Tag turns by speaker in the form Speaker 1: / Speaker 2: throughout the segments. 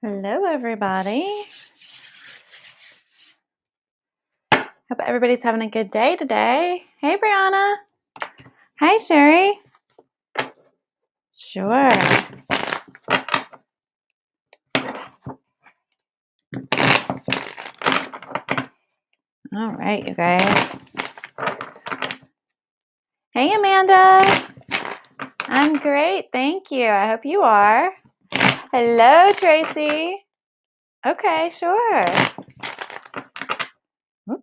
Speaker 1: Hello, everybody. Hope everybody's having a good day today. Hey, Brianna. Hi, Sherry. Sure. All right, you guys. Hey, Amanda. I'm great. Thank you. I hope you are. Hello, Tracy. Okay, sure. Oop,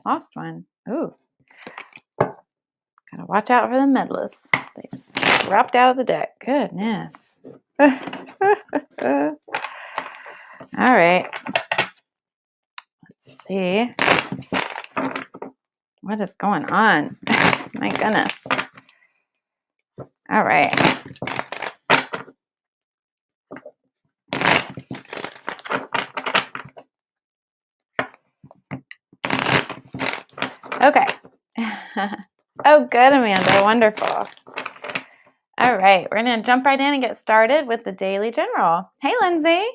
Speaker 1: lost one. Ooh. Gotta watch out for the medalists. They just dropped out of the deck. Goodness. All right. Let's see. What is going on? My goodness. All right. Okay. Oh, good, Amanda. Wonderful. All right. We're going to jump right in and get started with the Daily General. Hey, Lindsay.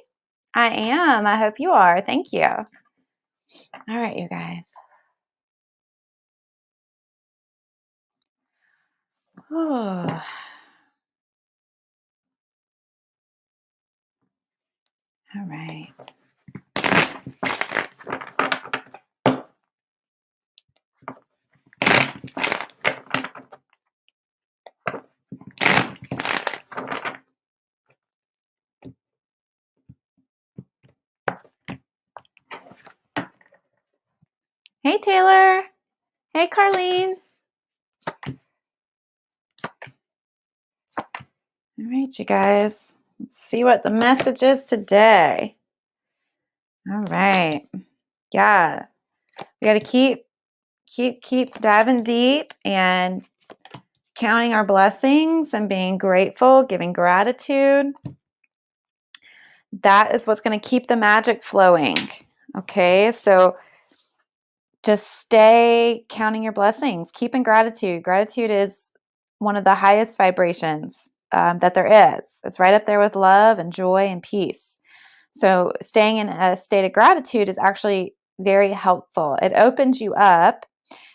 Speaker 1: I am. I hope you are. Thank you. All right, you guys. Oh. All right. Hey, Taylor. Hey, Carlene. All right, you guys. Let's see what the message is today. All right. Yeah. We got to keep diving deep and counting our blessings and being grateful, giving gratitude. That is what's going to keep the magic flowing. Okay, so just stay counting your blessings, keeping gratitude. Gratitude is one of the highest vibrations that there is. It's right up there with love and joy and peace. So staying in a state of gratitude is actually very helpful. It opens you up,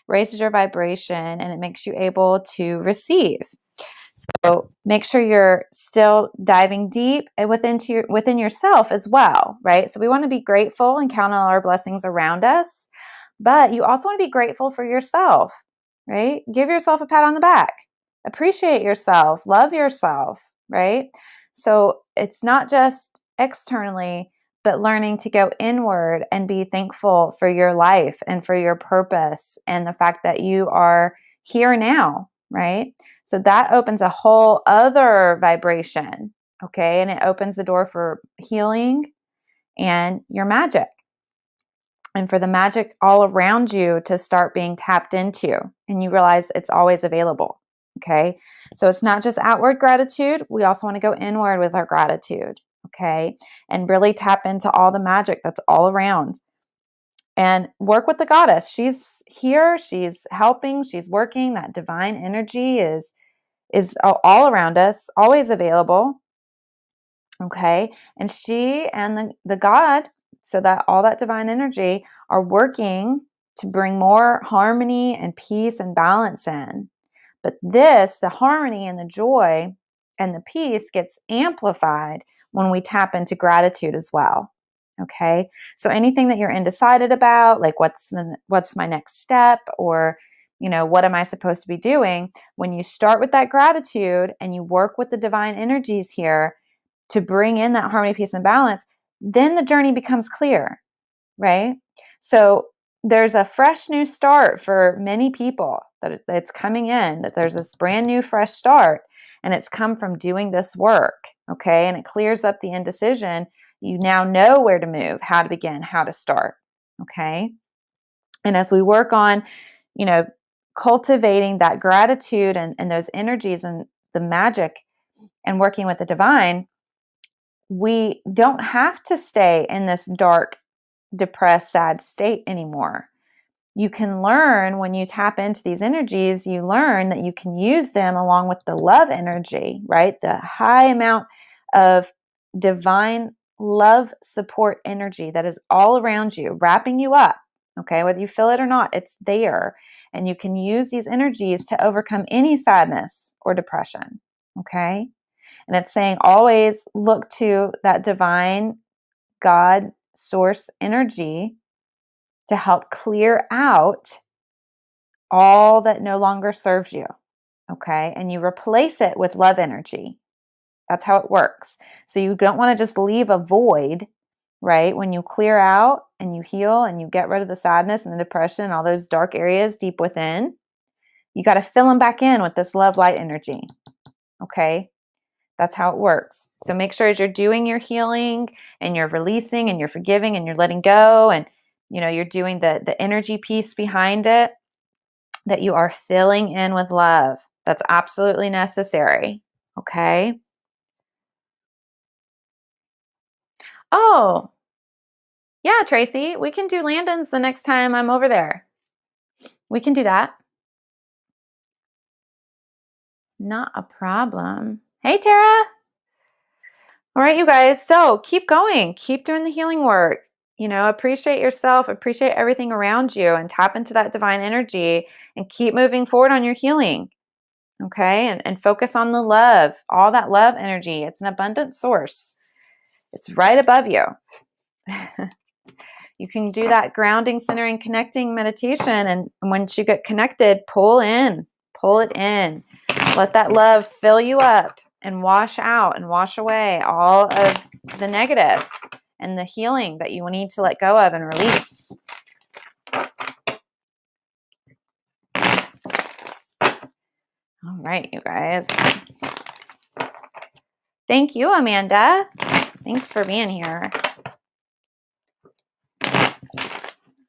Speaker 1: raises your vibration, and it makes you able to receive. So make sure you're still diving deep within yourself as well, right? So we want to be grateful and count on our blessings around us, but you also want to be grateful for yourself, right? Give yourself a pat on the back. Appreciate yourself, love yourself, right? So it's not just externally, but learning to go inward and be thankful for your life and for your purpose and the fact that you are here now, right? So that opens a whole other vibration, okay? And it opens the door for healing and your magic. And for the magic all around you to start being tapped into, and you realize it's always available, okay? So it's not just outward gratitude. We also want to go inward with our gratitude, okay? And really tap into all the magic that's all around. And work with the goddess. She's here. She's helping. She's working. That divine energy is all around us, always available. Okay. And she and the God, so that all that divine energy are working to bring more harmony and peace and balance in. But the harmony and the joy and the peace gets amplified when we tap into gratitude as well. Okay. So anything that you're undecided about, like what's my next step, or what am I supposed to be doing? When you start with that gratitude and you work with the divine energies here to bring in that harmony, peace, and balance, then the journey becomes clear, right? So there's a fresh new start for many people that's coming in, that there's this brand new fresh start, and it's come from doing this work, okay? And it clears up the indecision. You now know where to move, how to begin, how to start, okay? And as we work on, cultivating that gratitude and those energies and the magic and working with the divine, we don't have to stay in this dark, depressed, sad state anymore. You can learn when you tap into these energies, you learn that you can use them along with the love energy, right? The high amount of divine love support energy that is all around you, wrapping you up. Okay, whether you feel it or not, it's there. And you can use these energies to overcome any sadness or depression. Okay, and it's saying always look to that divine God source energy to help clear out all that no longer serves you. Okay, and you replace it with love energy. That's how it works. So you don't want to just leave a void, right? When you clear out and you heal and you get rid of the sadness and the depression and all those dark areas deep within, you got to fill them back in with this love light energy. Okay? That's how it works. So make sure as you're doing your healing and you're releasing and you're forgiving and you're letting go and you're doing the energy piece behind it, that you are filling in with love. That's absolutely necessary. Okay? Oh, yeah, Tracy, we can do Landon's the next time I'm over there. We can do that. Not a problem. Hey, Tara. All right, you guys. So keep going. Keep doing the healing work. Appreciate yourself, appreciate everything around you, and tap into that divine energy and keep moving forward on your healing. Okay? And focus on the love, all that love energy. It's an abundant source. It's right above you. You can do that grounding, centering, connecting meditation. And once you get connected, pull it in. Let that love fill you up and wash out and wash away all of the negative and the healing that you need to let go of and release. All right, you guys. Thank you, Amanda. Thanks for being here.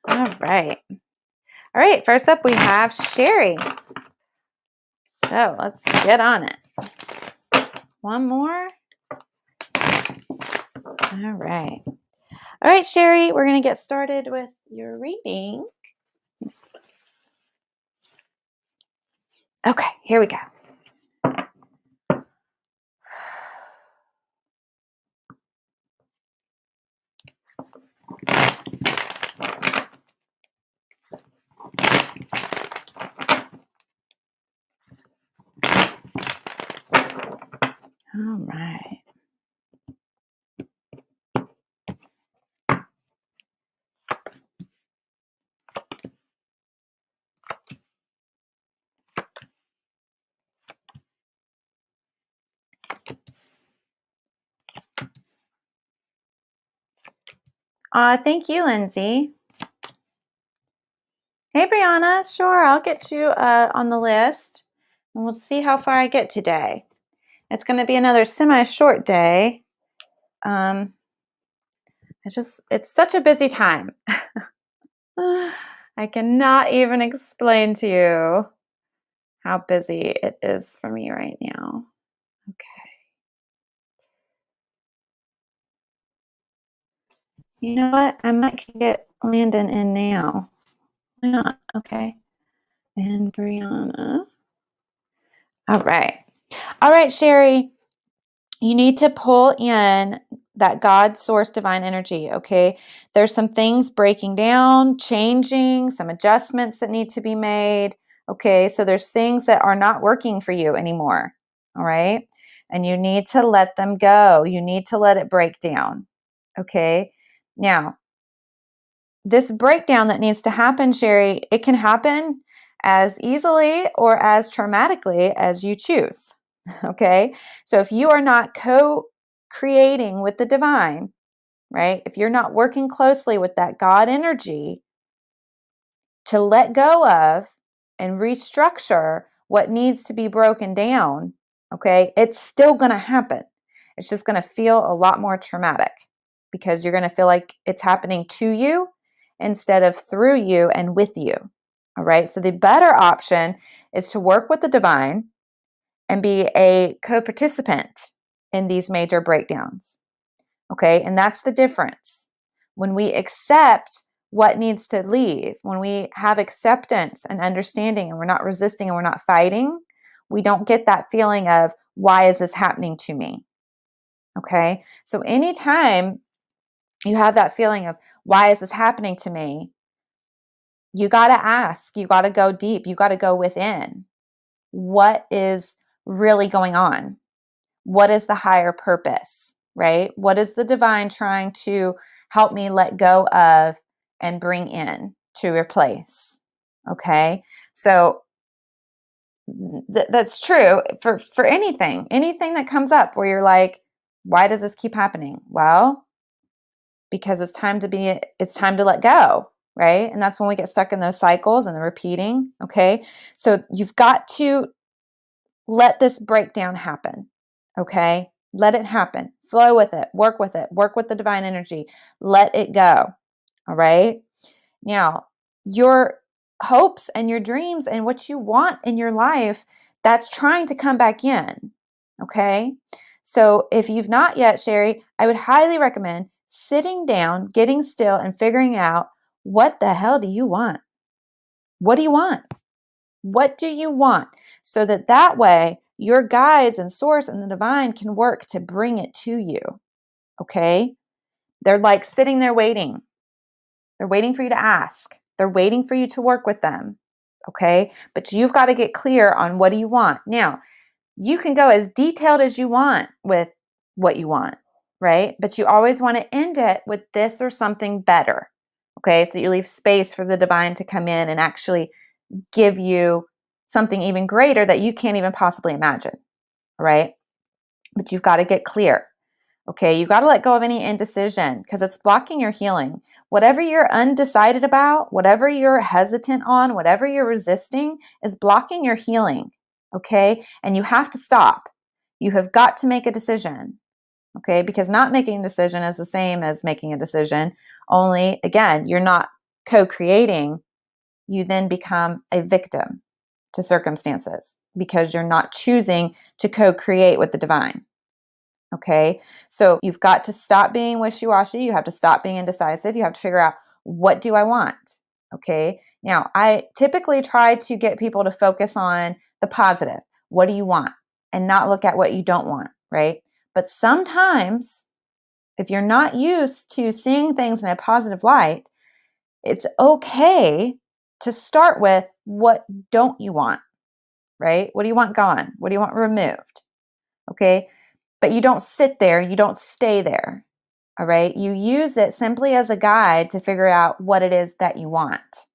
Speaker 1: All right. All right, first up we have Sherry. So let's get on it. One more. All right. All right, Sherry, we're going to get started with your reading. Okay, here we go. All right. Thank you, Lindsay. Hey, Brianna. Sure, I'll get you on the list, and we'll see how far I get today. It's going to be another semi-short day. It's such a busy time. I cannot even explain to you how busy it is for me right now. Okay. You know what? I might get Landon in now. Why not? Okay. And Brianna. All right. All right, Sherry. You need to pull in that God source divine energy, okay? There's some things breaking down, changing, some adjustments that need to be made, okay? So there's things that are not working for you anymore, all right? And you need to let them go. You need to let it break down, okay? Now, this breakdown that needs to happen, Sherry, it can happen as easily or as traumatically as you choose. Okay? So if you are not co-creating with the divine, right? If you're not working closely with that God energy to let go of and restructure what needs to be broken down, okay? It's still going to happen. It's just going to feel a lot more traumatic because you're going to feel like it's happening to you instead of through you and with you. All right? So the better option is to work with the divine and be a co-participant in these major breakdowns. Okay? And that's the difference. When we accept what needs to leave, when we have acceptance and understanding and we're not resisting and we're not fighting, we don't get that feeling of, why is this happening to me? Okay. So anytime you have that feeling of, why is this happening to me? You got to ask, you got to go deep, you got to go within. What is really going on? What is the higher purpose, right? What is the divine trying to help me let go of and bring in to replace? Okay. So that's true for anything that comes up where you're like, why does this keep happening? Well, because it's time to let go, right? And that's when we get stuck in those cycles and the repeating. Okay. So you've got to let this breakdown happen. Okay. Let it happen. Flow with it. Work with it. Work with the divine energy. Let it go. All right. Now, your hopes and your dreams and what you want in your life, that's trying to come back in. Okay. So if you've not yet, Sherry, I would highly recommend sitting down, getting still, and figuring out, what the hell do you want? What do you want? What do you want? So that way your guides and source and the divine can work to bring it to you. Okay. They're like sitting there waiting. They're waiting for you to ask. They're waiting for you to work with them. Okay. But you've got to get clear on, what do you want? Now, you can go as detailed as you want with what you want, right? But you always want to end it with this or something better. Okay. So you leave space for the divine to come in and actually give you something even greater that you can't even possibly imagine. Right. But you've got to get clear. Okay, you got to let go of any indecision, because it's blocking your healing. Whatever you're undecided about, whatever you're hesitant on, whatever you're resisting is blocking your healing. Okay, and you have to stop. You have got to make a decision. Okay, because not making a decision is the same as making a decision, only, again, you're not co creating. You then become a victim to circumstances because you're not choosing to co create with the divine. Okay. So you've got to stop being wishy-washy. You have to stop being indecisive. You have to figure out, what do I want? Okay. Now, I typically try to get people to focus on the positive. What do you want? And not look at what you don't want. Right. But sometimes, if you're not used to seeing things in a positive light, it's okay to start with, what don't you want? Right. What do you want gone? What do you want removed? Okay. But you don't sit there, you don't stay there. All right. You use it simply as a guide to figure out what it is that you want.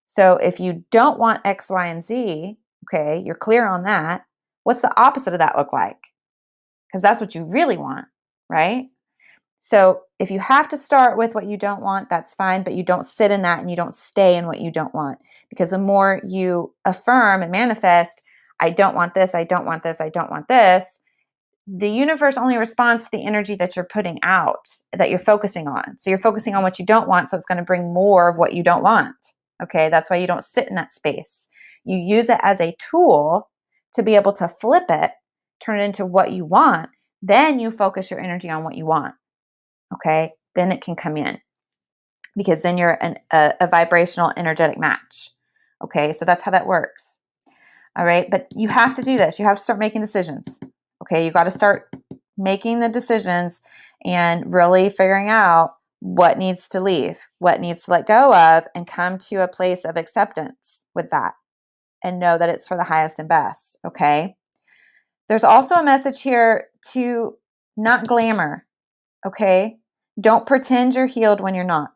Speaker 1: So if you don't want X, Y, and Z, okay, you're clear on that. What's the opposite of that look like? Because that's what you really want, right? So if you have to start with what you don't want, that's fine, but you don't sit in that and you don't stay in what you don't want. Because the more you affirm and manifest, I don't want this, I don't want this, I don't want this, the universe only responds to the energy that you're putting out, that you're focusing on. So you're focusing on what you don't want, so it's going to bring more of what you don't want. Okay, that's why you don't sit in that space. You use it as a tool to be able to flip it, turn it into what you want. Then you focus your energy on what you want. Okay, then it can come in, because then you're a vibrational energetic match. Okay, so that's how that works. All right, but you have to do this. You have to start making decisions. Okay, you got to start making the decisions and really figuring out what needs to leave, what needs to let go of, and come to a place of acceptance with that and know that it's for the highest and best. Okay, there's also a message here to not glamour. Okay, don't pretend you're healed when you're not,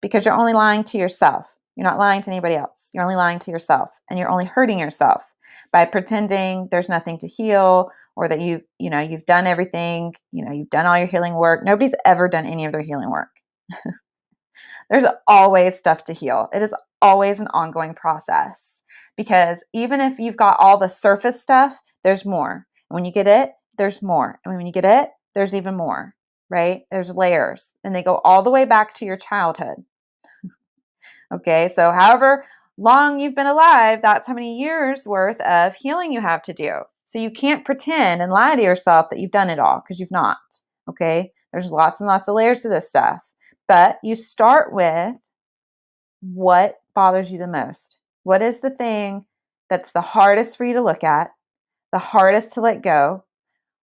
Speaker 1: because you're only lying to yourself. You're not lying to anybody else. You're only lying to yourself, and you're only hurting yourself by pretending there's nothing to heal, or that you've done everything, you've done all your healing work. Nobody's ever done any of their healing work. There's always stuff to heal. It is always an ongoing process, because even if you've got all the surface stuff, there's more. And when you get it, there's more. And when you get it, there's even more, right? There's layers, and they go all the way back to your childhood. Okay, so however long you've been alive, that's how many years worth of healing you have to do. So you can't pretend and lie to yourself that you've done it all, because you've not. Okay, there's lots and lots of layers to this stuff. But you start with, what bothers you the most? What is the thing that's the hardest for you to look at, the hardest to let go?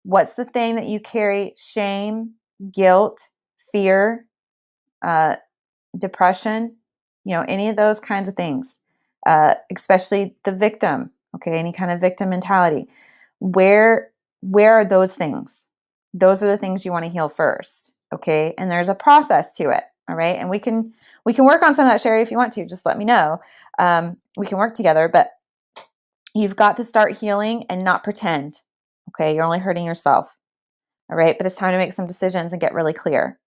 Speaker 1: What's the thing that you carry shame, guilt, fear, depression, any of those kinds of things, especially the victim, okay, any kind of victim mentality. Where are those things? Those are the things you want to heal first, okay? And there's a process to it, all right? And we can work on some of that, Sherry, if you want to. Just let me know. We can work together, but you've got to start healing and not pretend, okay? You're only hurting yourself, all right? But it's time to make some decisions and get really clear,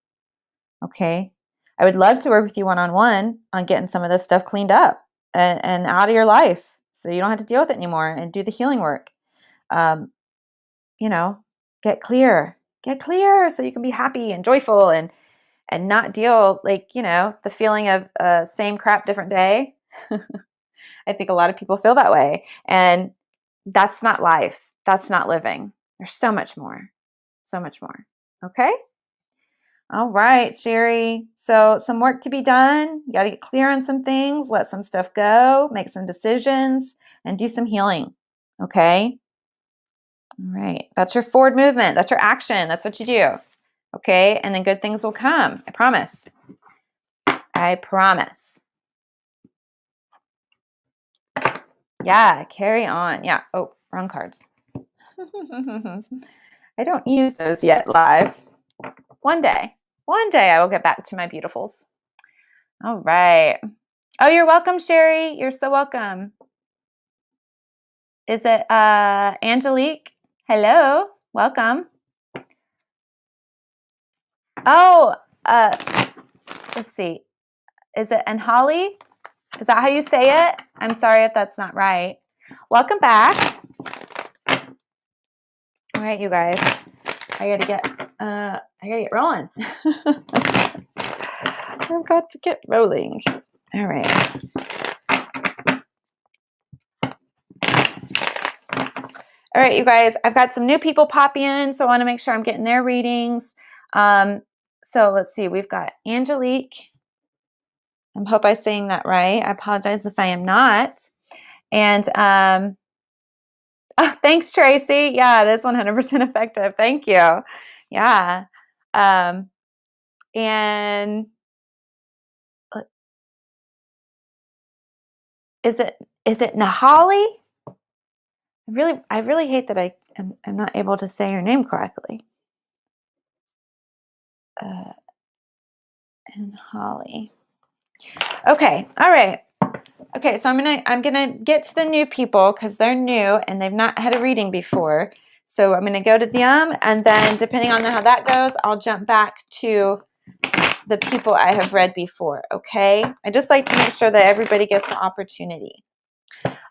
Speaker 1: okay? I would love to work with you one-on-one on getting some of this stuff cleaned up and out of your life so you don't have to deal with it anymore and do the healing work. Get clear so you can be happy and joyful and not deal the feeling of same crap, different day. I think a lot of people feel that way, and that's not life. That's not living. There's so much more. Okay? All right, Sherry. So some work to be done. You got to get clear on some things, let some stuff go, make some decisions, and do some healing. Okay? All right. That's your forward movement. That's your action. That's what you do. Okay? And then good things will come. I promise. I promise. Yeah, carry on. Yeah. Oh, wrong cards. I don't use those yet live. One day I will get back to my beautifuls. All right. Oh, you're welcome, Sherry. You're so welcome. Is it Angelique? Hello. Welcome. Oh, let's see. Is it Anhali? Is that how you say it? I'm sorry if that's not right. Welcome back. All right, you guys. I gotta get rolling. I've got to get rolling. All right. All right, you guys. I've got some new people pop in, so I want to make sure I'm getting their readings. So let's see. We've got Angelique. I hope I'm saying that right. I apologize if I am not. And oh, thanks, Tracy. Yeah, it is 100% effective. Thank you. Yeah. And is it Nahali? I really hate that I'm not able to say your name correctly. Nahali. Okay. All right. Okay, so I'm gonna get to the new people because they're new and they've not had a reading before. So I'm gonna go to them, and then depending on how that goes, I'll jump back to the people I have read before. Okay, I just like to make sure that everybody gets an opportunity.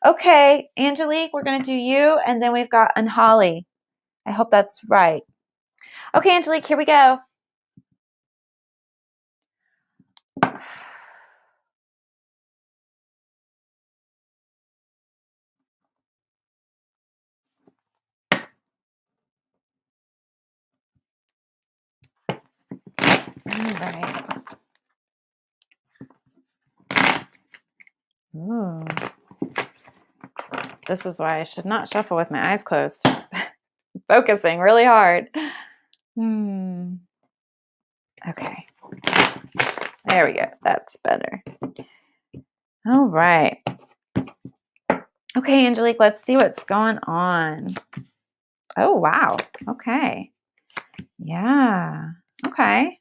Speaker 1: Okay, Angelique, we're gonna do you, and then we've got Anhali. I hope that's right. Okay, Angelique, here we go. All right. Ooh. This is why I should not shuffle with my eyes closed. Focusing really hard. Okay. There we go. That's better. All right. Okay, Angelique, let's see what's going on. Oh, wow. Okay. Yeah. Okay.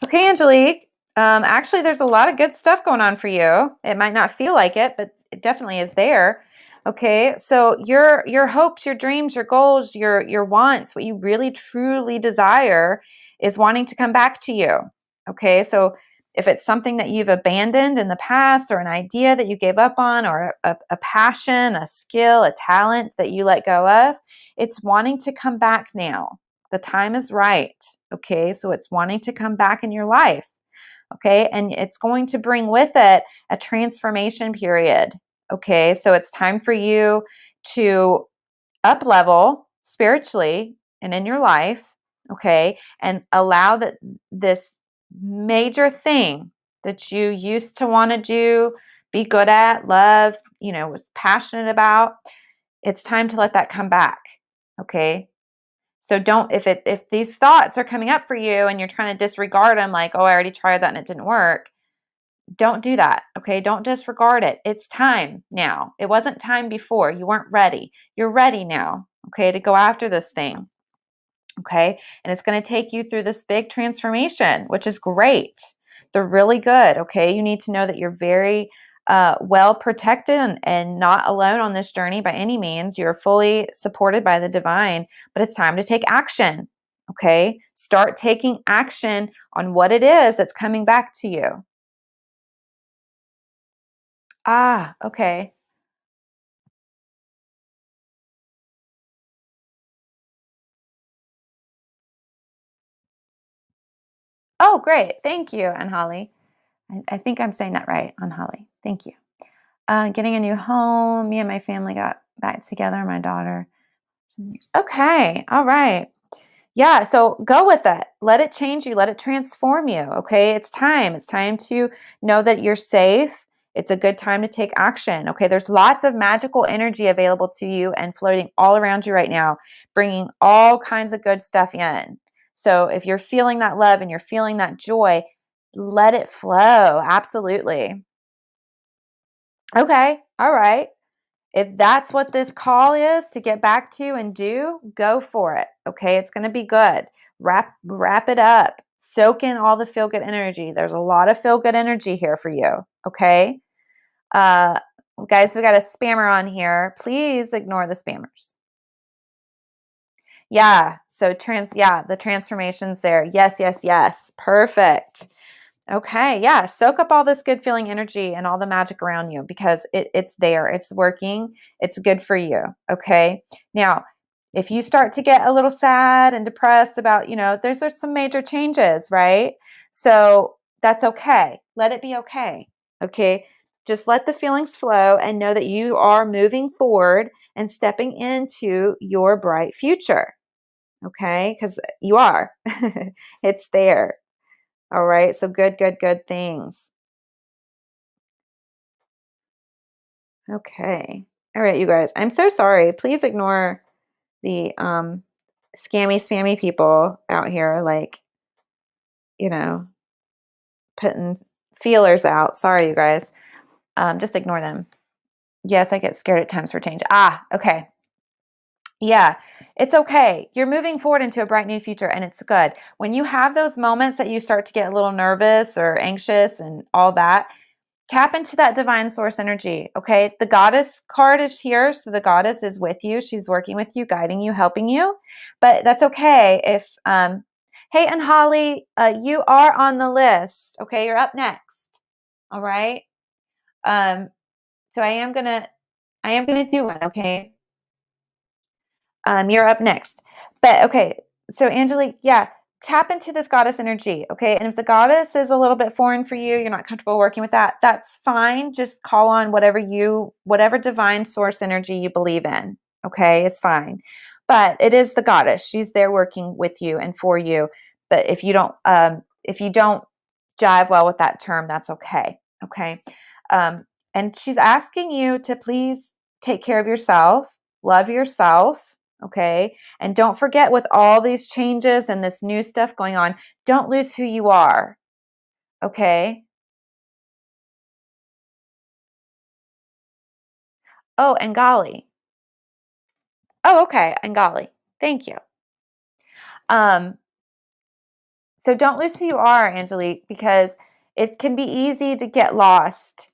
Speaker 1: Okay, Angelique. Actually, there's a lot of good stuff going on for you. It might not feel like it, but it definitely is there. Okay, so your hopes, your dreams, your goals, your wants, what you really truly desire is wanting to come back to you. Okay, so if it's something that you've abandoned in the past, or an idea that you gave up on, or a passion, a skill, a talent that you let go of, it's wanting to come back now. The time is right. Okay, so it's wanting to come back in your life. Okay, and it's going to bring with it a transformation period. Okay, so it's time for you to up level spiritually and in your life. Okay, and allow that this major thing that you used to want to do, be good at, love, was passionate about, it's time to let that come back. Okay. So don't, if these thoughts are coming up for you and you're trying to disregard them, like, oh, I already tried that and it didn't work, don't do that. Okay. Don't disregard it. It's time now. It wasn't time before. You weren't ready. You're ready now. Okay. To go after this thing. Okay. And it's going to take you through this big transformation, which is great. They're really good. Okay. You need to know that you're very well protected and not alone on this journey by any means. You're fully supported by the divine, but it's time to take action. Okay. Start taking action on what it is that's coming back to you. Ah, okay. Oh, great. Thank you, Anjali. I think I'm saying that right, Anjali. Thank you. Getting a new home. Me and my family got back together. My daughter. Okay. All right. Yeah. So go with it. Let it change you. Let it transform you. Okay. It's time. It's time to know that you're safe. It's a good time to take action. Okay. There's lots of magical energy available to you and floating all around you right now, bringing all kinds of good stuff in. So if you're feeling that love and you're feeling that joy, let it flow. Absolutely. Okay. All right. If that's what this call is to get back to and do, go for it. Okay, it's going to be good. Wrap it up. Soak in all the feel good energy. There's a lot of feel good energy here for you. Okay, uh, guys, we got a spammer on here. Please ignore the spammers. Yeah. So the transformations there. Yes, yes, yes. Perfect. Okay, yeah. Soak up all this good feeling energy and all the magic around you because it's there. It's working. It's good for you. Okay. Now, if you start to get a little sad and depressed about, there's some major changes, right? So that's okay. Let it be okay. Okay. Just let the feelings flow and know that you are moving forward and stepping into your bright future. Okay. Because you are. It's there. All right. So good things. Okay. All right, you guys. I'm so sorry. Please ignore the scammy spammy people out here like, you know, putting feelers out. Sorry, you guys. Just ignore them. Yes, I get scared at times for change. Ah, okay. Yeah, it's okay. You're moving forward into a bright new future and it's good. When you have those moments that you start to get a little nervous or anxious and all that, tap into that divine source energy. Okay. The goddess card is here. So the goddess is with you. She's working with you, guiding you, helping you. But that's okay. Hey, and Holly, you are on the list. Okay. You're up next. All right. Um, so I am going to do one. Okay. You're up next. But okay, so Angelique, yeah, tap into this goddess energy, okay? And if the goddess is a little bit foreign for you, you're not comfortable working with that, that's fine. Just call on whatever divine source energy you believe in, okay? It's fine. But it is the goddess. She's there working with you and for you. But if you don't jive well with that term, that's okay, okay? And she's asking you to please take care of yourself, love yourself, okay? And don't forget with all these changes and this new stuff going on, don't lose who you are, okay? Oh, and golly. Oh, okay, and golly. Thank you. Um, so don't lose who you are, Angelique, because it can be easy to get lost,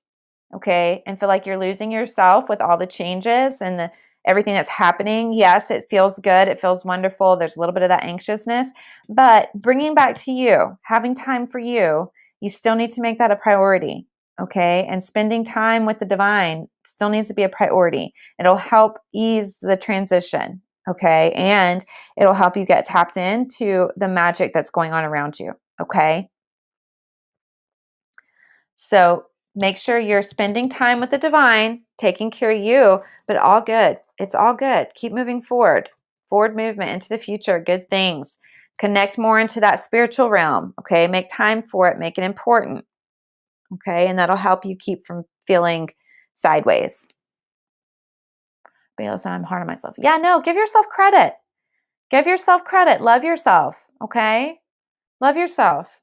Speaker 1: okay, and feel like you're losing yourself with all the changes and everything that's happening. Yes, it feels good. It feels wonderful. There's a little bit of that anxiousness, but bringing back to you, having time for you, you still need to make that a priority, okay? And spending time with the divine still needs to be a priority. It'll help ease the transition, okay? And it'll help you get tapped into the magic that's going on around you, okay? So make sure you're spending time with the divine, taking care of you, but all good. It's all good. Keep moving forward. Forward movement into the future, good things. Connect more into that spiritual realm, okay? Make time for it, make it important, okay? And that'll help you keep from feeling sideways. But so I'm hard on myself. Yeah, no, give yourself credit. Give yourself credit. Love yourself. Okay? Love yourself.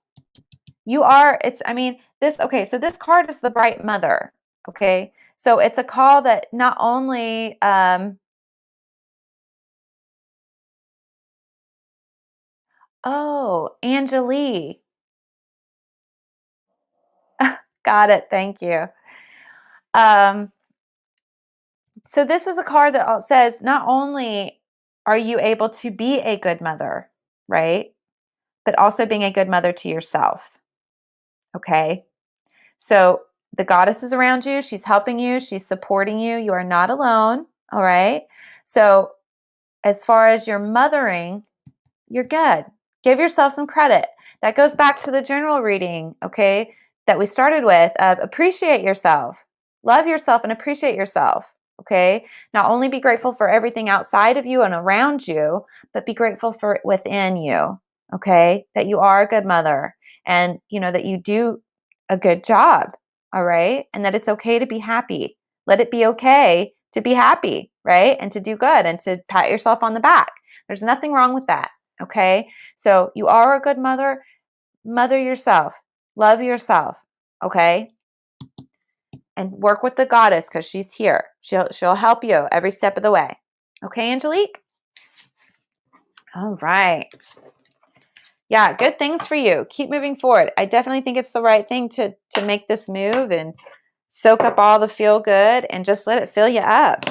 Speaker 1: You are, so this card is the bright mother. Okay? So it's a call that not only, Angelique. Got it. Thank you. So this is a card that says not only are you able to be a good mother, right? But also being a good mother to yourself. Okay? So the goddess is around you. She's helping you. She's supporting you. You are not alone. All right? So as far as your mothering, you're good. Give yourself some credit. That goes back to the general reading, okay, that we started with of appreciate yourself. Love yourself and appreciate yourself, okay? Not only be grateful for everything outside of you and around you, but be grateful for within you, okay? That you are a good mother and, that you do a good job, all right? And that it's okay to be happy. Let it be okay to be happy, right? And to do good and to pat yourself on the back. There's nothing wrong with that. Okay, so you are a good mother. Mother yourself. Love yourself. Okay, and work with the goddess because she's here. She'll help you every step of the way. Okay, Angelique. All right. Yeah, good things for you. Keep moving forward. I definitely think it's the right thing to make this move and soak up all the feel good and just let it fill you up.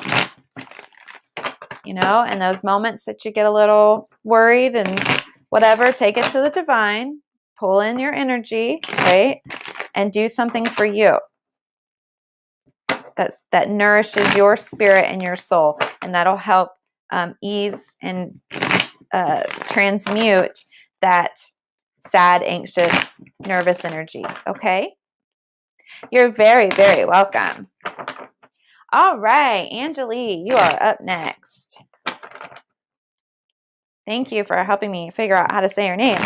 Speaker 1: And those moments that you get a little worried and whatever, take it to the divine, pull in your energy, right? And do something for you that nourishes your spirit and your soul. And that'll help ease and transmute that sad, anxious, nervous energy. Okay? You're very, very welcome. All right, Angelique, you are up next. Thank you for helping me figure out how to say your name.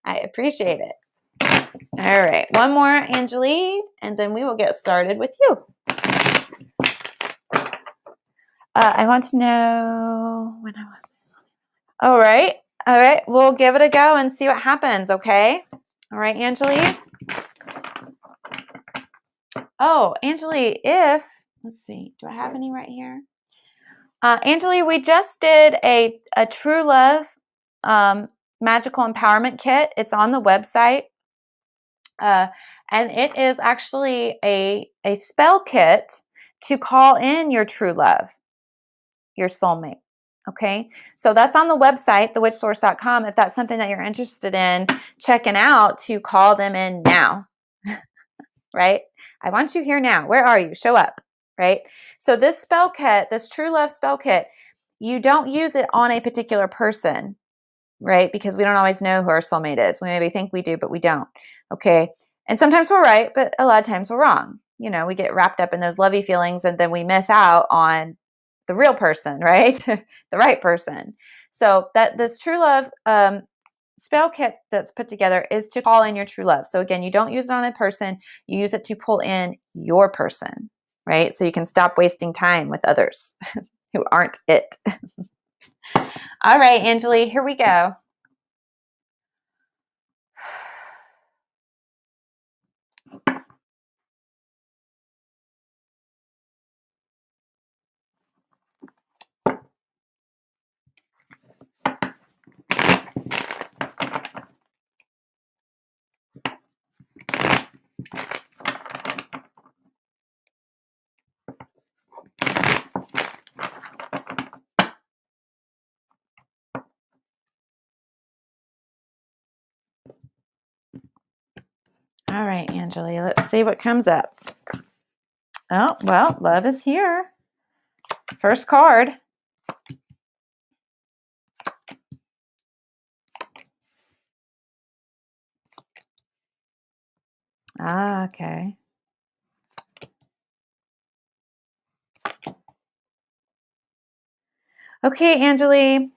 Speaker 1: I appreciate it. All right, one more, Angelique, and then we will get started with you. I want to know when I want this. All right, we'll give it a go and see what happens, okay? All right, Angelique. Oh, Angelique, let's see, do I have any right here? Angelique, we just did a True Love Magical Empowerment Kit. It's on the website. And it is actually a spell kit to call in your true love, your soulmate. Okay, so that's on the website, thewitchsource.com. If that's something that you're interested in checking out, to call them in now, right? I want you here now. Where are you? Show up, right? So this spell kit, this true love spell kit, you don't use it on a particular person, right? Because we don't always know who our soulmate is. We maybe think we do, but we don't. Okay. And sometimes we're right, but a lot of times we're wrong. We get wrapped up in those lovey feelings and then we miss out on the real person, right? The right person. So this true love spell kit that's put together is to call in your true love. So again, you don't use it on a person, you use it to pull in your person, right? So you can stop wasting time with others who aren't it. All right, Angelique, here we go. All right, Angelique, let's see what comes up. Oh, well, love is here. First card. Okay. Okay, Angelique.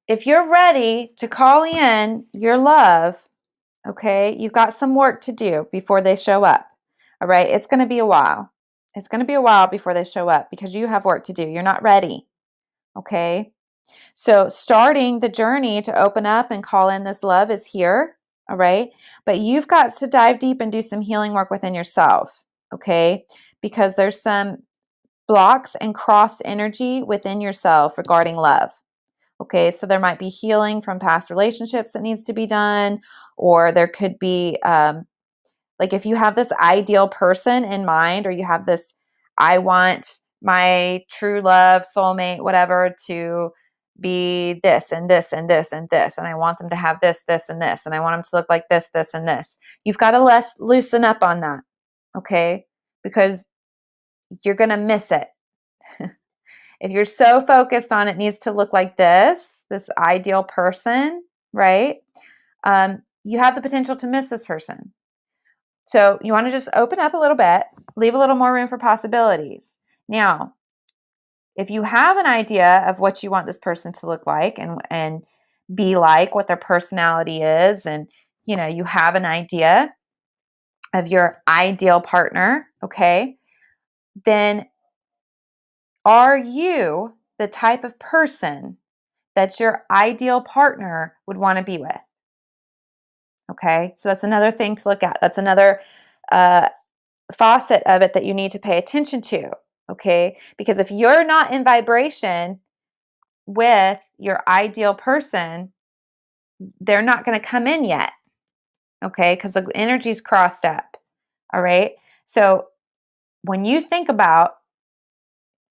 Speaker 1: If you're ready to call in your love, Okay, you've got some work to do before they show up. All right, it's going to be a while. It's going to be a while before they show up because you have work to do. You're not ready. Okay, so starting the journey to open up and call in this love is here. All right, but you've got to dive deep and do some healing work within yourself. Okay, because there's some blocks and crossed energy within yourself regarding love. Okay, so there might be healing from past relationships that needs to be done, or there could be, like if you have this ideal person in mind, or you have this, I want my true love, soulmate, whatever, to be this and this and this and this, and I want them to have this, this, and this, and I want them to look like this, this, and this. You've got to loosen up on that, okay? Because you're going to miss it. If you're so focused on it needs to look like this ideal person, right? You have the potential to miss this person. So you want to just open up a little bit, leave a little more room for possibilities. Now, if you have an idea of what you want this person to look like and be like, what their personality is, and you have an idea of your ideal partner, okay, then are you the type of person that your ideal partner would want to be with? Okay, so that's another thing to look at. That's another facet of it that you need to pay attention to. Okay, because if you're not in vibration with your ideal person, they're not going to come in yet. Okay, because the energy's crossed up. All right, so when you think about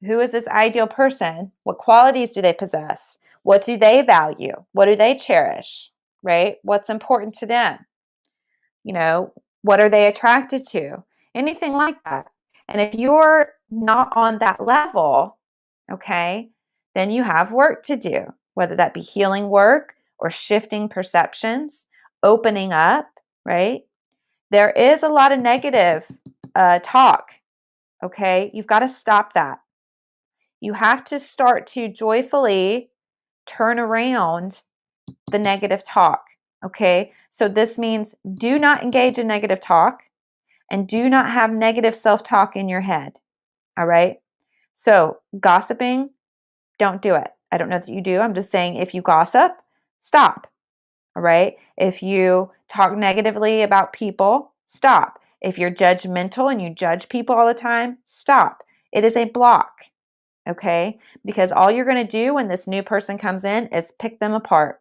Speaker 1: who is this ideal person, what qualities do they possess? What do they value? What do they cherish? Right? What's important to them? What are they attracted to? Anything like that. And if you're not on that level, okay, then you have work to do, whether that be healing work or shifting perceptions, opening up, right? There is a lot of negative talk, okay? You've got to stop that. You have to start to joyfully turn around the negative talk. Okay, so this means do not engage in negative talk and do not have negative self talk in your head. All right, so gossiping, don't do it. I don't know that you do. I'm just saying if you gossip, stop. All right, if you talk negatively about people, stop. If you're judgmental and you judge people all the time, stop. It is a block. Okay, because all you're going to do when this new person comes in is pick them apart.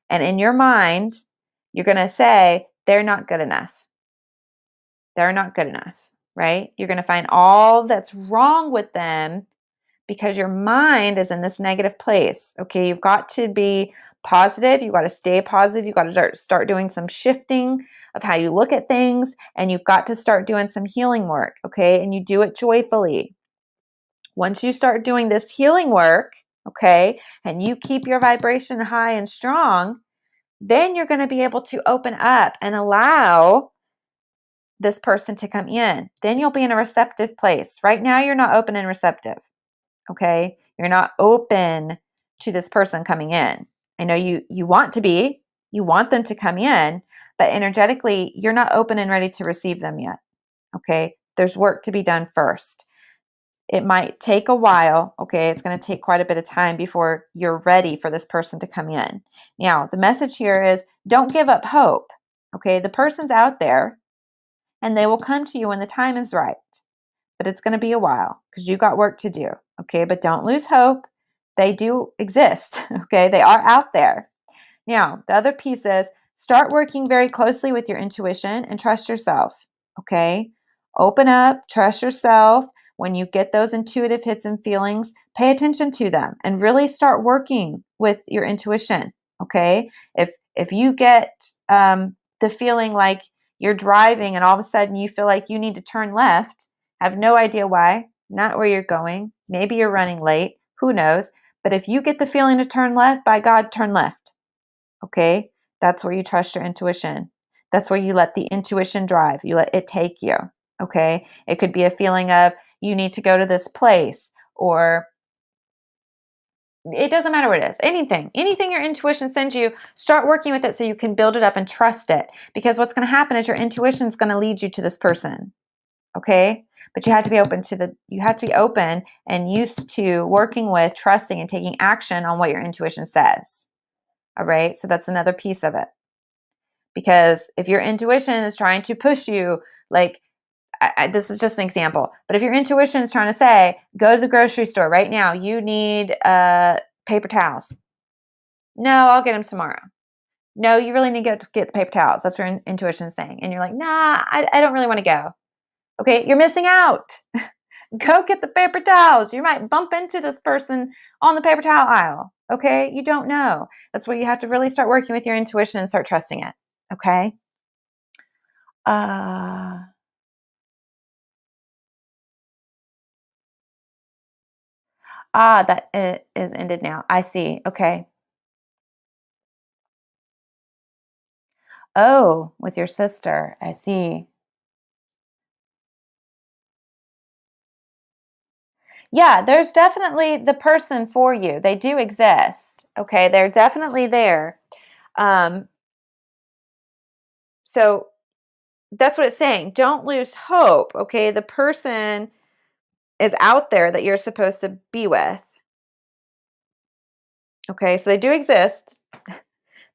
Speaker 1: And in your mind, you're going to say, they're not good enough. They're not good enough, right? You're going to find all that's wrong with them because your mind is in this negative place. Okay, you've got to be positive. You've got to stay positive. You've got to start doing some shifting of how you look at things. And you've got to start doing some healing work, okay? And you do it joyfully. Once you start doing this healing work, okay, and you keep your vibration high and strong, then you're going to be able to open up and allow this person to come in. Then you'll be in a receptive place. Right now, you're not open and receptive. Okay. You're not open to this person coming in. I know you want to be, you want them to come in, but energetically, you're not open and ready to receive them yet. Okay. There's work to be done first. It might take a while, okay? It's going to take quite a bit of time before you're ready for this person to come in. Now, the message here is don't give up hope, okay? The person's out there and they will come to you when the time is right, but it's going to be a while because you got work to do, okay? But don't lose hope. They do exist, okay? They are out there. Now, the other piece is start working very closely with your intuition and trust yourself, okay? Open up, trust yourself. When you get those intuitive hits and feelings, pay attention to them and really start working with your intuition, okay? If you get the feeling like you're driving and all of a sudden you feel like you need to turn left, have no idea why, not where you're going, maybe you're running late, who knows? But if you get the feeling to turn left, by God, turn left. Okay, that's where you trust your intuition. That's where you let the intuition drive. You let it take you. Okay, it could be a feeling of you need to go to this place, or It doesn't matter what it is. Anything your intuition sends you, start working with it so you can build it up and trust it. Because what's going to happen is your intuition is going to lead you to this person. Okay? But you have to be open and used to working with, trusting, and taking action on what your intuition says. All right? So that's another piece of it. Because if your intuition is trying to push you, like, this is just an example, but if your intuition is trying to say, go to the grocery store right now, you need paper towels. No, I'll get them tomorrow. No, you really need to get the paper towels. That's what your intuition saying. And you're like, nah, I don't really want to go. Okay, you're missing out. Go get the paper towels. You might bump into this person on the paper towel aisle. Okay, you don't know. That's where you have to really start working with your intuition and start trusting it. Okay. That it is ended now. I see. Okay. Oh, with your sister. I see. Yeah, there's definitely the person for you. They do exist. Okay, they're definitely there. So that's what it's saying. Don't lose hope. Okay, the person is out there that you're supposed to be with. Okay, so they do exist.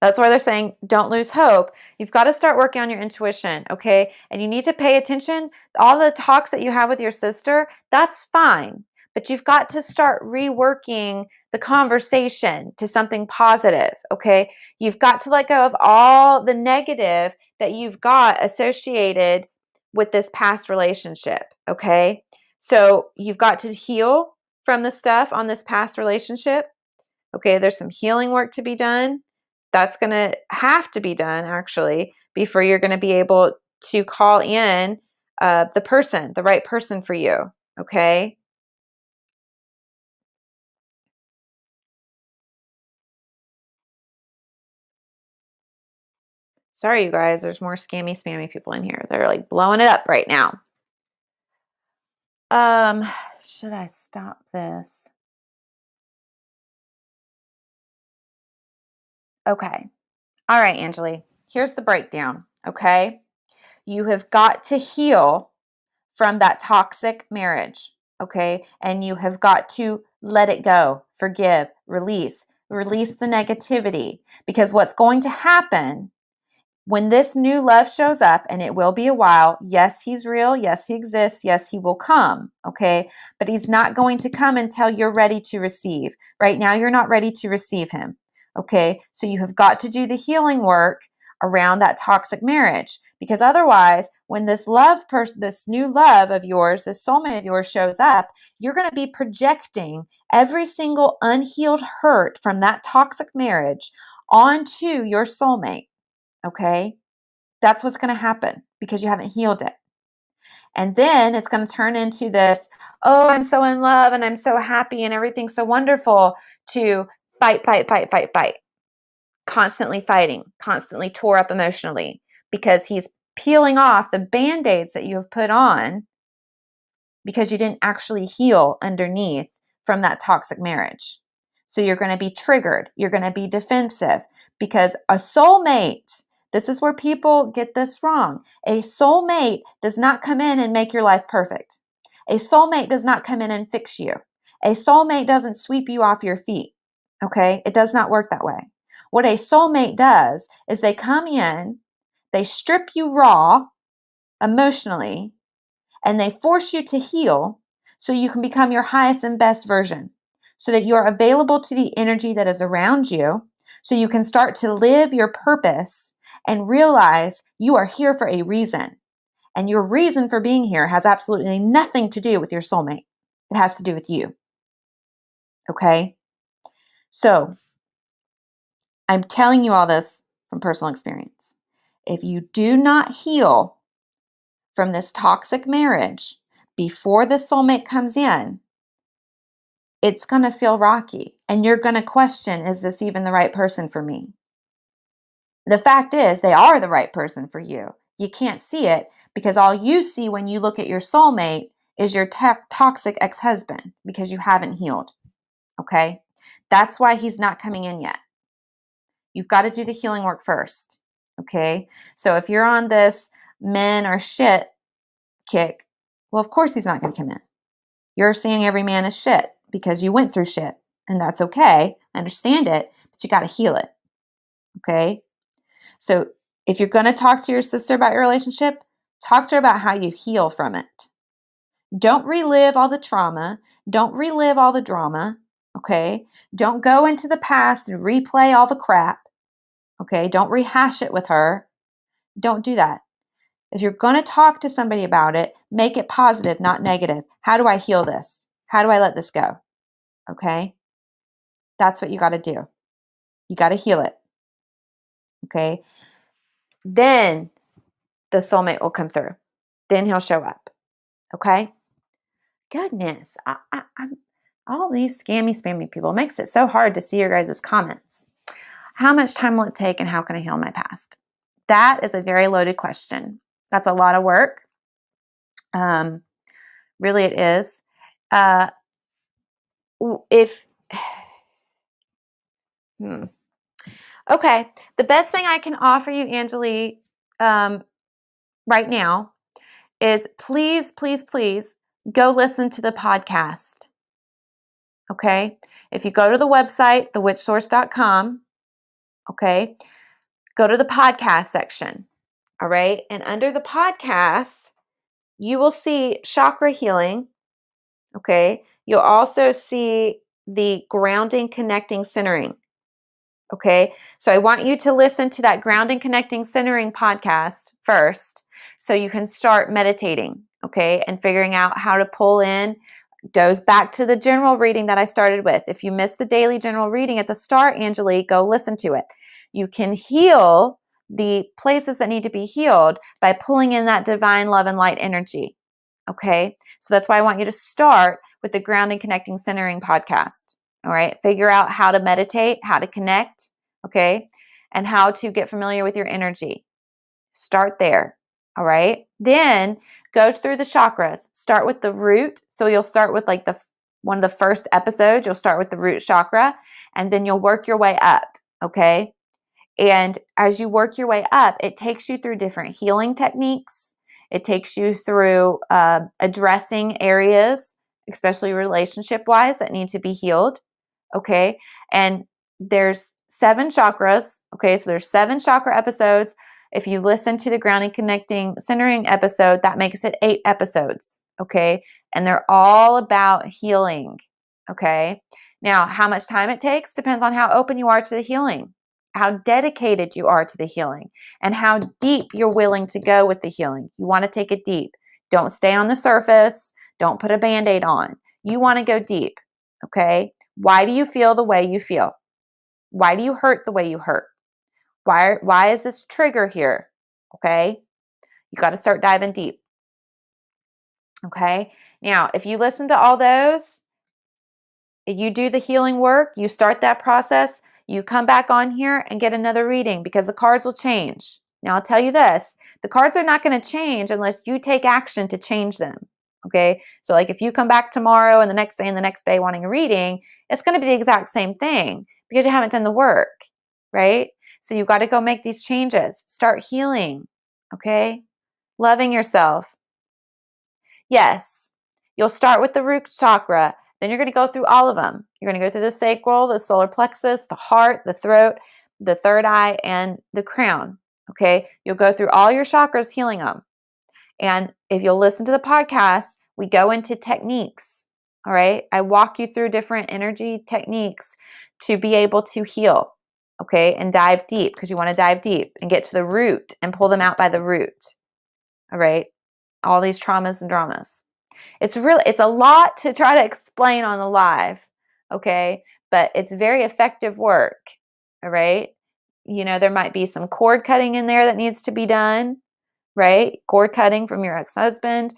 Speaker 1: That's why they're saying don't lose hope. You've got to start working on your intuition, okay? And you need to pay attention. All the talks that you have with your sister, that's fine. But you've got to start reworking the conversation to something positive, okay? You've got to let go of all the negative that you've got associated with this past relationship, okay? So you've got to heal from the stuff on this past relationship. Okay, there's some healing work to be done. That's going to have to be done, actually, before you're going to be able to call in the right person for you. Okay. Sorry, you guys. There's more scammy, spammy people in here. They're like blowing it up right now. Should I stop this? Okay. All right, Angeli. Here's the breakdown. Okay. You have got to heal from that toxic marriage. Okay. And you have got to let it go, forgive, release the negativity. Because what's going to happen when this new love shows up, and it will be a while, yes, he's real. Yes, he exists. Yes, he will come. Okay. But he's not going to come until you're ready to receive. Right now, you're not ready to receive him. Okay. So you have got to do the healing work around that toxic marriage, because otherwise, when this this new love of yours, this soulmate of yours shows up, you're going to be projecting every single unhealed hurt from that toxic marriage onto your soulmate. Okay. That's what's going to happen because you haven't healed it. And then it's going to turn into this, oh, I'm so in love and I'm so happy and everything's so wonderful, to fight, fight, fight, fight, fight. Constantly fighting, constantly tore up emotionally, because he's peeling off the band-aids that you have put on because you didn't actually heal underneath from that toxic marriage. So you're going to be triggered. You're going to be defensive, because a soulmate, this is where people get this wrong. A soulmate does not come in and make your life perfect. A soulmate does not come in and fix you. A soulmate doesn't sweep you off your feet. Okay? It does not work that way. What a soulmate does is they come in, they strip you raw emotionally, and they force you to heal so you can become your highest and best version, so that you're available to the energy that is around you, so you can start to live your purpose and realize you are here for a reason. And your reason for being here has absolutely nothing to do with your soulmate. It has to do with you. Okay? So, I'm telling you all this from personal experience. If you do not heal from this toxic marriage before the soulmate comes in, it's going to feel rocky and you're going to question, is this even the right person for me? The fact is, they are the right person for you. You can't see it because all you see when you look at your soulmate is your toxic ex-husband, because you haven't healed. Okay? That's why he's not coming in yet. You've got to do the healing work first. Okay. So if you're on this men are shit kick, well, of course he's not going to come in. You're seeing every man as shit because you went through shit, and that's okay. I understand it, but you got to heal it. Okay. So if you're going to talk to your sister about your relationship, talk to her about how you heal from it. Don't relive all the trauma. Don't relive all the drama. Okay. Don't go into the past and replay all the crap. Okay. Don't rehash it with her. Don't do that. If you're going to talk to somebody about it, make it positive, not negative. How do I heal this? How do I let this go? Okay. That's what you got to do. You got to heal it. Okay. Then the soulmate will come through. Then he'll show up. Okay. Goodness. I'm all these scammy, spammy people. It makes it so hard to see your guys' comments. How much time will it take and how can I heal my past? That is a very loaded question. That's a lot of work. Really it is. Okay, the best thing I can offer you, Angelique, right now is please, please, please go listen to the podcast. Okay, if you go to the website, thewitchsource.com, okay, go to the podcast section. All right, and under the podcast, you will see chakra healing. Okay, you'll also see the grounding, connecting, centering. Okay, so I want you to listen to that grounding, connecting, centering podcast first so you can start meditating, okay, and figuring out how to pull in. Goes back to the general reading that I started with. If you missed the daily general reading at the start, Angelique, go listen to it. You can heal the places that need to be healed by pulling in that divine love and light energy, okay? So that's why I want you to start with the grounding, connecting, centering podcast. All right. Figure out how to meditate, how to connect, okay, and how to get familiar with your energy. Start there. All right. Then go through the chakras. Start with the root. So you'll start with like one of the first episodes. You'll start with the root chakra, and then you'll work your way up. Okay. And as you work your way up, it takes you through different healing techniques. It takes you through addressing areas, especially relationship-wise, that need to be healed. Okay. And there's 7 chakras. Okay. So there's 7 chakra episodes. If you listen to the grounding, connecting, centering episode, that makes it 8 episodes. Okay. And they're all about healing. Okay. Now, how much time it takes depends on how open you are to the healing, how dedicated you are to the healing, and how deep you're willing to go with the healing. You want to take it deep. Don't stay on the surface. Don't put a Band-Aid on. You want to go deep. Okay. Why do you feel the way you feel? Why do you hurt the way you hurt? Why is this trigger here? Okay. You got to start diving deep. Okay. Now, if you listen to all those, you do the healing work, you start that process, you come back on here and get another reading because the cards will change. Now, I'll tell you this, the cards are not going to change unless you take action to change them. Okay. So like if you come back tomorrow and the next day wanting a reading, it's going to be the exact same thing because you haven't done the work, right? So you got to go make these changes. Start healing. Okay. Loving yourself. Yes. You'll start with the root chakra. Then you're going to go through all of them. You're going to go through the sacral, the solar plexus, the heart, the throat, the third eye, and the crown. Okay. You'll go through all your chakras, healing them. And if you'll listen to the podcast, we go into techniques. All right. I walk you through different energy techniques to be able to heal. Okay. And dive deep because you want to dive deep and get to the root and pull them out by the root. All right. All these traumas and dramas. It's a lot to try to explain on the live. Okay. But it's very effective work. All right. You know, there might be some cord cutting in there that needs to be done. Right? Cord cutting from your ex-husband,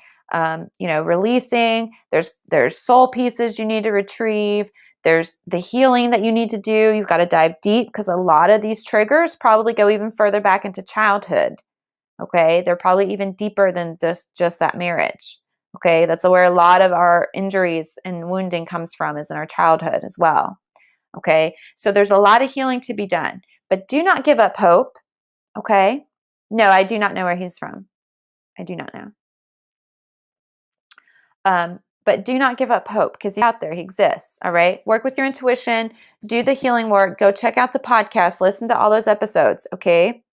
Speaker 1: releasing. There's soul pieces you need to retrieve. There's the healing that you need to do. You've got to dive deep because a lot of these triggers probably go even further back into childhood. Okay. They're probably even deeper than just that marriage. Okay. That's where a lot of our injuries and wounding comes from, is in our childhood as well. Okay? So there's a lot of healing to be done, but do not give up hope. Okay? No, I do not know where he's from. I do not know. But do not give up hope because he's out there. He exists. All right. Work with your intuition. Do the healing work. Go check out the podcast. Listen to all those episodes. Okay.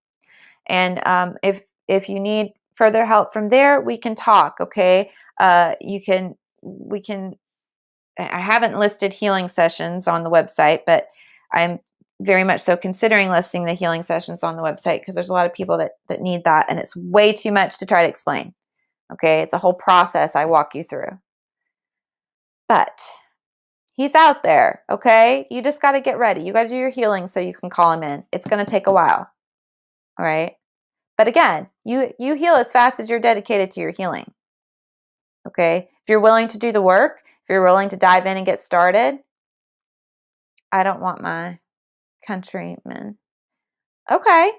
Speaker 1: And if you need further help from there, we can talk. Okay. We can. I haven't listed healing sessions on the website, but I'm very much so considering listing the healing sessions on the website because there's a lot of people that need that, and it's way too much to try to explain. Okay. It's a whole process I walk you through. But he's out there, okay? You just got to get ready. You got to do your healing so you can call him in. It's going to take a while, all right? But again, you heal as fast as you're dedicated to your healing, okay? If you're willing to do the work, if you're willing to dive in and get started, I don't want my countrymen. Okay,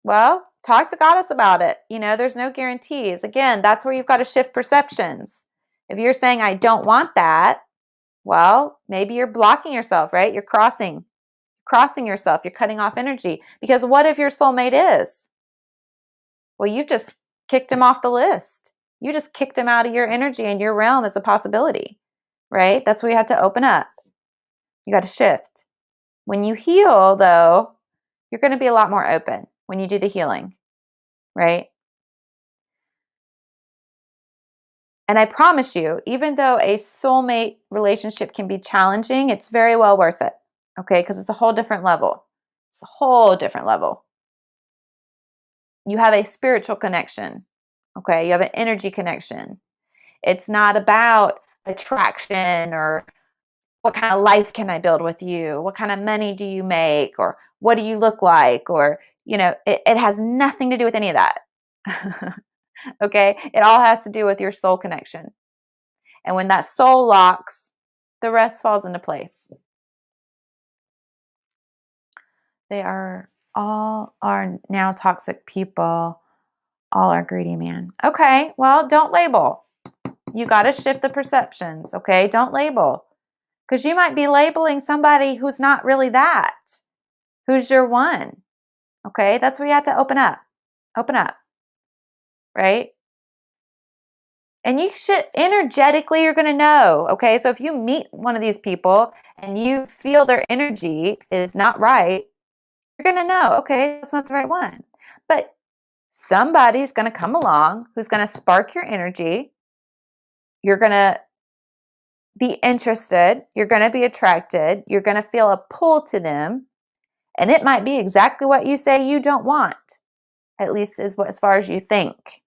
Speaker 1: well, talk to Goddess about it. There's no guarantees. Again, that's where you've got to shift perceptions. If you're saying, I don't want that, well, maybe you're blocking yourself, right? You're crossing yourself. You're cutting off energy. Because what if your soulmate is? Well, you just kicked him off the list. You just kicked him out of your energy and your realm as a possibility, right? That's where you have to open up. You got to shift. When you heal, though, you're going to be a lot more open when you do the healing, right? And I promise you, even though a soulmate relationship can be challenging, it's very well worth it, okay? Because it's a whole different level. It's a whole different level. You have a spiritual connection, okay? You have an energy connection. It's not about attraction or what kind of life can I build with you? What kind of money do you make? Or what do you look like? Or, it has nothing to do with any of that. Okay? It all has to do with your soul connection. And when that soul locks, the rest falls into place. They all are now toxic people. All are greedy, man. Okay, well, don't label. You got to shift the perceptions, okay? Don't label. Because you might be labeling somebody who's not really that, who's your one, okay? That's where you have to open up. Open up, right? And you should, energetically, you're going to know, okay? So if you meet one of these people and you feel their energy is not right, you're going to know, okay, that's not the right one. But somebody's going to come along who's going to spark your energy. You're going to be interested. You're going to be attracted. You're going to feel a pull to them. And it might be exactly what you say you don't want, at least as far as you think.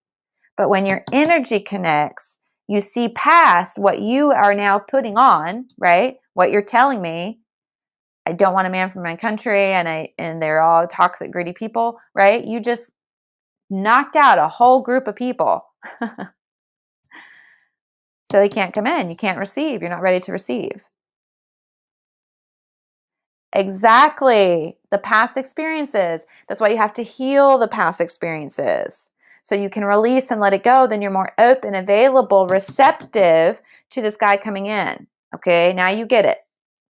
Speaker 1: But when your energy connects, you see past what you are now putting on, right? What you're telling me. I don't want a man from my country, and they're all toxic, greedy people, right? You just knocked out a whole group of people. So they can't come in. You can't receive. You're not ready to receive. Exactly. The past experiences. That's why you have to heal the past experiences. So you can release and let it go. Then you're more open, available, receptive to this guy coming in. Okay, now you get it.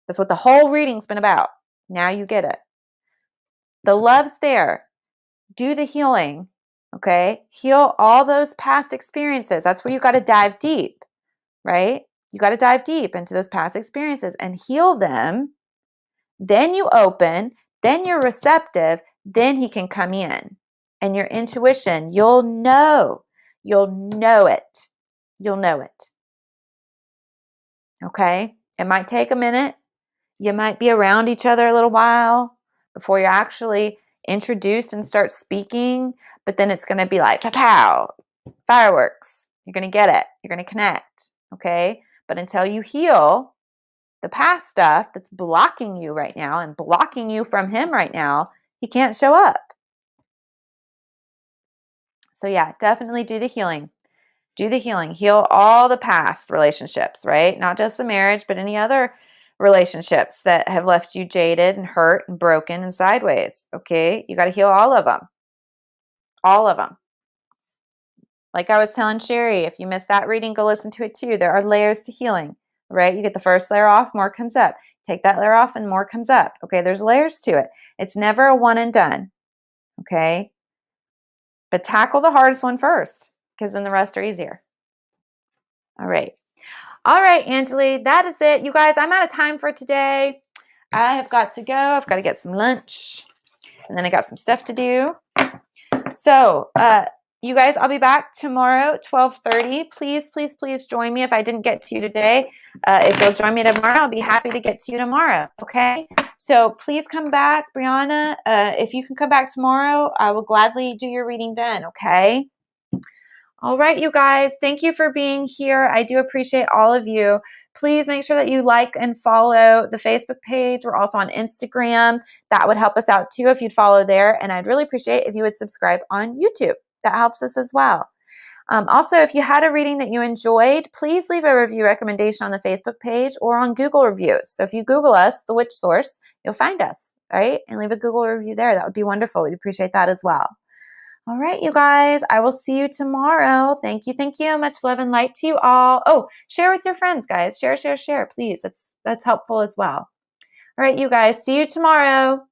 Speaker 1: That's what the whole reading's been about. Now you get it. The love's there. Do the healing. Okay, heal all those past experiences. That's where you got to dive deep, right? You got to dive deep into those past experiences and heal them. Then you open, then you're receptive, then he can come in. And your intuition, you'll know it. You'll know it. Okay? It might take a minute. You might be around each other a little while before you're actually introduced and start speaking, but then it's going to be like, pow, fireworks. You're going to get it. You're going to connect. Okay? But until you heal the past stuff that's blocking you right now and blocking you from him right now, he can't show up. So yeah, definitely do the healing. Do the healing. Heal all the past relationships, right? Not just the marriage, but any other relationships that have left you jaded and hurt and broken and sideways. Okay? You got to heal all of them. All of them. Like I was telling Sherry, if you missed that reading, go listen to it too. There are layers to healing, right? You get the first layer off, more comes up. Take that layer off and more comes up. Okay, there's layers to it. It's never a one and done. Okay, but tackle the hardest one first, because then the rest are easier. All right. All right, Angeli, that is it. You guys, I'm out of time for today. I have got to go. I've got to get some lunch, and then I got some stuff to do. So, you guys, I'll be back tomorrow, 12:30. Please, please, please join me if I didn't get to you today. If you'll join me tomorrow, I'll be happy to get to you tomorrow, okay? So please come back, Brianna. If you can come back tomorrow, I will gladly do your reading then, okay? All right, you guys, thank you for being here. I do appreciate all of you. Please make sure that you like and follow the Facebook page. We're also on Instagram. That would help us out too if you'd follow there. And I'd really appreciate if you would subscribe on YouTube. That helps us as well. Also, if you had a reading that you enjoyed, please leave a review recommendation on the Facebook page or on Google reviews. So if you Google us, The Witch Source, you'll find us, right? And leave a Google review there. That would be wonderful. We'd appreciate that as well. All right, you guys, I will see you tomorrow. Thank you. Thank you. Much love and light to you all. Oh, share with your friends, guys. Share, please. That's helpful as well. All right, you guys, see you tomorrow.